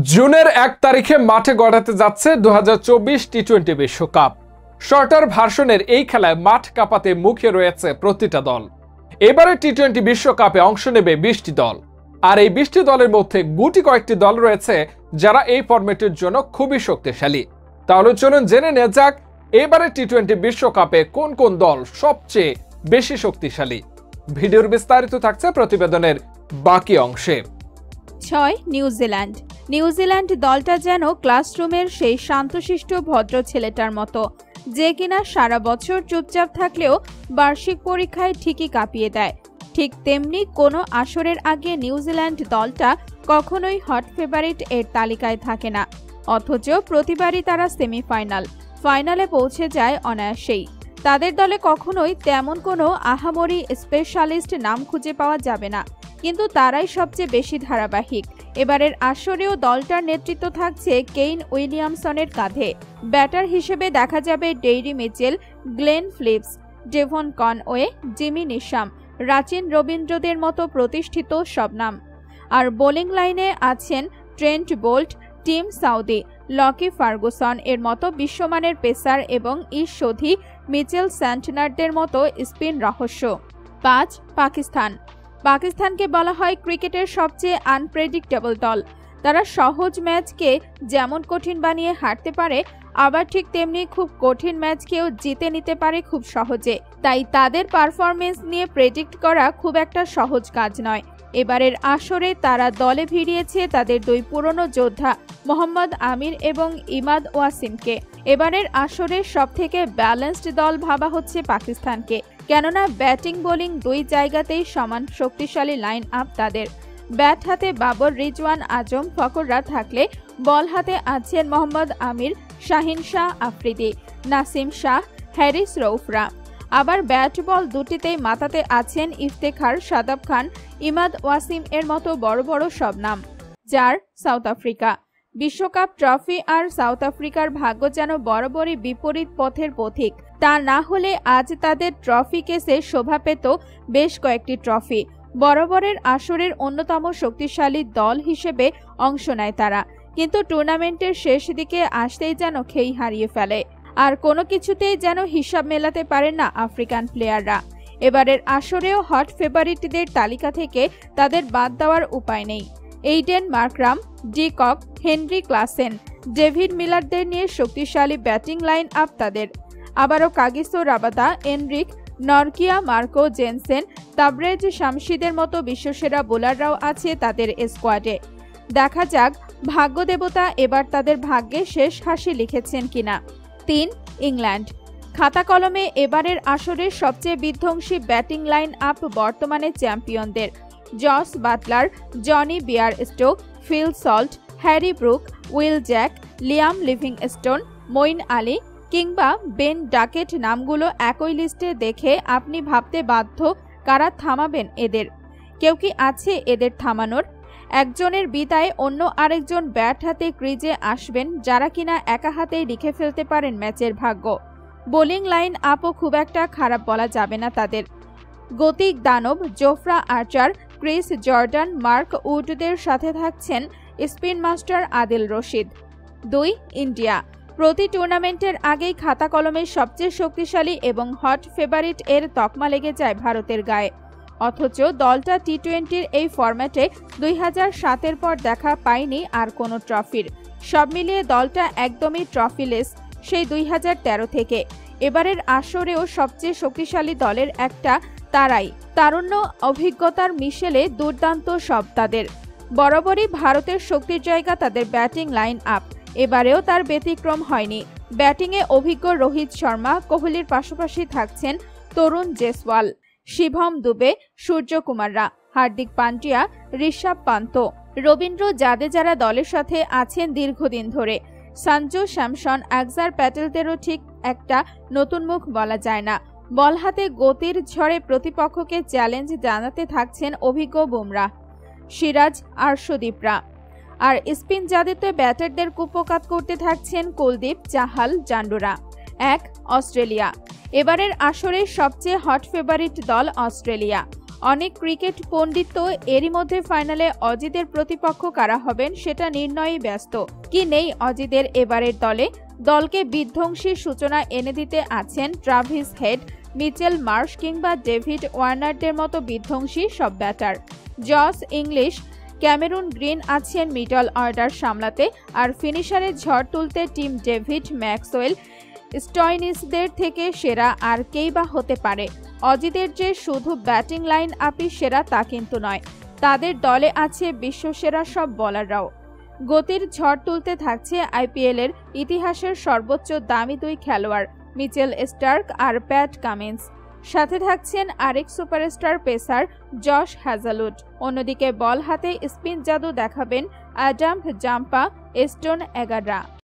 জুনের ১ তারিখে মাঠে গড়াতে যাচ্ছে ২০২৪ টি-20 বিশ্বকাপ। শর্টার ভার্সনের এই খেলায় মাঠ কাঁপাতে মুখে রয়েছে প্রতিটা দল। এবারে টি-20 বিশ্বকাপে অংশ নেবে ২০টি দল, আর এই ২০টি দলের মধ্যে গুটি কয়েকটি দল রয়েছে যারা এই ফরম্যাটের জন্য খুবই শক্তিশালী। তাহলে চলুন জেনে নেওয়া যাক এবারে টি-20 বিশ্বকাপে কোন কোন দল সবচেয়ে বেশি শক্তিশালী। ভিডিওর বিস্তারিত থাকছে প্রতিবেদনের বাকি অংশে। ৬. নিউজিল্যান্ড দলটা যেন ক্লাসরুমের সেই শান্তশিষ্ট ভদ্র ছেলেটার মতো, যে কিনা সারা বছর চুপচাপ থাকলেও বার্ষিক পরীক্ষায় ঠিকই কাঁপিয়ে দেয়। ঠিক তেমনি কোনো আসরের আগে নিউজিল্যান্ড দলটা কখনোই হট ফেভারিট এর তালিকায় থাকে না, অথচ প্রতিবারই তারা ফাইনালে পৌঁছে যায় অনায়াসেই। তাদের দলে কখনোই তেমন কোনো আহামরি স্পেশালিস্ট নাম খুঁজে পাওয়া যাবে না, কিন্তু তারাই সবচেয়ে বেশি ধারাবাহিক। এবারের আসরেও দলটার নেতৃত্ব থাকছে কেইন উইলিয়ামসনের কাঁধে। ব্যাটার হিসেবে দেখা যাবে Daryl Mitchell, Glenn Phillips, Devon Conway, Jimmy Neesham, Rachin রবীন্দ্রদের মতো প্রতিষ্ঠিত সব নাম। আর বোলিং লাইনে আছেন Trent Boult, Tim Southee, Lockie Ferguson এর মতো বিশ্বমানের পেসার এবং ঈশ্বধি মিচেল স্যান্টনারদের মতো স্পিন রহস্য। ৫. পাকিস্তানকে বলা হয় ক্রিকেটের সবচেয়ে আনপ্রেডিক্টেবল দল। তারা সহজ ম্যাচকে যেমন কঠিন বানিয়ে হারতে পারে, আবার ঠিক তেমনি খুব কঠিন ম্যাচকেও জিতে নিতে পারে খুব সহজে। তাই তাদের পারফরমেন্স নিয়ে প্রেডিক্ট করা খুব একটা সহজ কাজ নয়। এবারের আসরে তারা দলে ভিড়িয়েছে তাদের দুই পুরনো যোদ্ধা মোহাম্মদ আমির এবং ইমাদ ওয়াসিমকে। এবারের আসরের সবথেকে ব্যালেন্সড দল ভাবা হচ্ছে পাকিস্তানকে, কেননা ব্যাটিং বোলিং দুই জায়গাতেই সমান শক্তিশালী লাইন আপ তাদের। ব্যাট হাতে বাবর রিজওয়ান আজম ফকররা থাকলে বল হাতে আছেন মোহাম্মদ আমির, শাহিন শাহ আফ্রিদি, নাসিম শাহ, হ্যারিস রৌফরা। আবার ব্যাট বল দুটিতেই মাথাতে আছেন ইফতেখার, শাদাব খান, ইমাদ ওয়াসিম এর মতো বড় বড় সব নাম। ৪. South Africa. বিশ্বকাপ ট্রফি আর সাউথ আফ্রিকার ভাগ্য যেন বরাবরই বিপরীত পথের পথিক। তা না হলে আজ তাদের ট্রফি কেসে শোভা পেত বেশ কয়েকটি ট্রফি। বরাবরের আসরের অন্যতম শক্তিশালী দল হিসেবে অংশ নেয় তারা, কিন্তু টুর্নামেন্টের শেষ দিকে আসতেই যেন খেই হারিয়ে ফেলে। আর কোনো কিছুতেই যেন হিসাব মেলাতে পারেন না আফ্রিকান প্লেয়াররা। এবারের আসরেও হট ফেভারিটদের তালিকা থেকে তাদের বাদ দেওয়ার উপায় নেই। Aiden Markram, de Kock, Heinrich Klaasen, David মিলারদের নিয়ে শক্তিশালী ব্যাটিং লাইন আপ তাদের। আবারও Kagiso Rabada, Anrich, Nortje, Marco Jansen, Tabraiz শামশিদের মতো বিশ্বসেরা বোলাররাও আছে তাদের স্কোয়াডে। দেখা যাক ভাগ্যদেবতা এবার তাদের ভাগ্যে শেষ হাসি লিখেছেন কিনা। ৩. ইংল্যান্ড। খাতা কলমে এবারের আসরের সবচেয়ে বিধ্বংসী ব্যাটিং লাইন আপ বর্তমানে চ্যাম্পিয়নদের। Jos Buttler, Jonny Bairstow, Phil Salt, Harry Brook, Will Jacks, Liam Livingstone, Moeen Ali কিংবা বেন ডাকেট নামগুলো একই লিস্টে দেখে আপনি ভাবতে বাধ্য কারা থামাবেন এদের। কেউ কি আছে এদের থামানোর? একজনের বিদায়ে অন্য আরেকজন ব্যাট হাতে ক্রিজে আসবেন, যারা কিনা একা হাতেই লিখে ফেলতে পারেন ম্যাচের ভাগ্য। বোলিং লাইন আপও খুব একটা খারাপ বলা যাবে না তাদের। গতিক দানব জোফরা আর্চার, ক্রিস জর্ডান, মার্ক উডদের সাথে থাকছেন spin master Adil Rashid. ২. India. প্রতি টুর্নামেন্টের আগেই খাতা কলমের সবচেয়ে শক্তিশালী এবং হট ফেভারিট এর তকমা লেগে যায় ভারতের গায়ে, অথচ দলটা টি-20-র এই ফরম্যাটে ২০০৭-এর পর দেখা পায়নি আর কোনো ট্রফির। সব মিলিয়ে দলটা একদমই ট্রফিলেস সেই ২০১৩ থেকে। এবারের আসরেও সবচেয়ে শক্তিশালী দলের একটা তারাই। তারুণ্য অভিজ্ঞতার মিশেলে দুর্দান্ত সব তাদের। বরাবরই ভারতের শক্তির জায়গা তাদের ব্যাটিং লাইন আপ, এবারেও তার ব্যতিক্রম হয়নি। ব্যাটিংয়ে অভিজ্ঞ রোহিত শর্মা, কোহলির পাশাপাশি থাকছেন তরুণ জেসওয়াল, শিভম দুবে, সূর্যকুমাররা, হার্দিক পান্ডিয়া, ঋষভ পান্ত, রবীন্দ্র জাদেজারা দলের সাথে আছেন দীর্ঘদিন ধরে। সঞ্জু স্যামসন, আকসার প্যাটেলদেরও ঠিক একটা নতুন মুখ বলা যায় না। বল হাতে গতির ঝড়ে প্রতিপক্ষকে চ্যালেঞ্জ জানাতে থাকছেন অভিজ্ঞ বুমরাহ, সিরাজ, আর্শদীপরা। আর স্পিন জাদুতে ব্যাটারদের কুপকাত করতে থাকছেন কুলদীপ, চাহাল, জান্ডুরা। ১. অস্ট্রেলিয়া। এবারের আসরের সবচেয়ে হট ফেভারিট দল অস্ট্রেলিয়া। অনেক ক্রিকেট পণ্ডিত তো এরই মধ্যে ফাইনালে অজিদের প্রতিপক্ষ কারা হবেন সেটা নির্ণয়ে ব্যস্ত। কি নেই অজিদের এবারের দলে? দলকে বিধ্বংসী সূচনা এনে দিতে আছেন ট্রাভিস হেড, মিচেল মার্শ কিংবা ডেভিড ওয়ার্নারদের মতো বিধ্বংসী সব batter. Jos English, Cameroon green আছেন মিডল অর্ডার সামলাতে, আর ফিনিশারে ঝড় তুলতে টিম ডেভিড ম্যাক্সওয়েল স্টয়নিসদের থেকে সেরা আর কেই বা হতে পারে। অজিদের যে শুধু ব্যাটিং লাইন আপই সেরা তা কিন্তু নয়, তাদের দলে আছে বিশ্বসেরা সব বোলাররাও। গতির ঝড় তুলতে থাকছে আইপিএলের ইতিহাসের সর্বোচ্চ দামি দুই খেলোয়াড় মিচেল স্টার্ক আর প্যাট কামিন্স। সাথে থাকছেন আরেক সুপারস্টার পেসার জশ হ্যাজালউড। অন্যদিকে বল হাতে স্পিন জাদু দেখাবেন অ্যাডাম জাম্পা স্টোন এগাররা।